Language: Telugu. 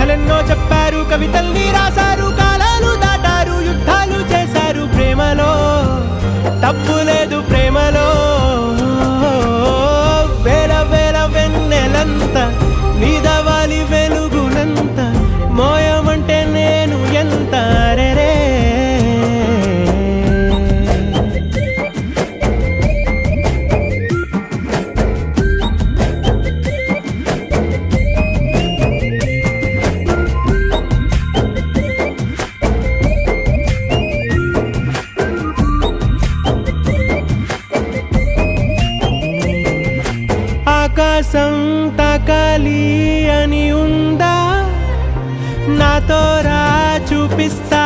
కథలెన్నో చెప్పారు, కవితల్ని రాశారు, కాలాలు దాటారు, యుద్ధాలు చేశారు. ప్రేమలో తప్పు లేదు, ప్రేమలో వేల వేల వెన్నెలంత నీదవాలి వెలుగునంత మోయమంటే నేను ఎంత రే. ఆకాశం తాకాలి అని ఉందా, నాతో రా చూపిస్తా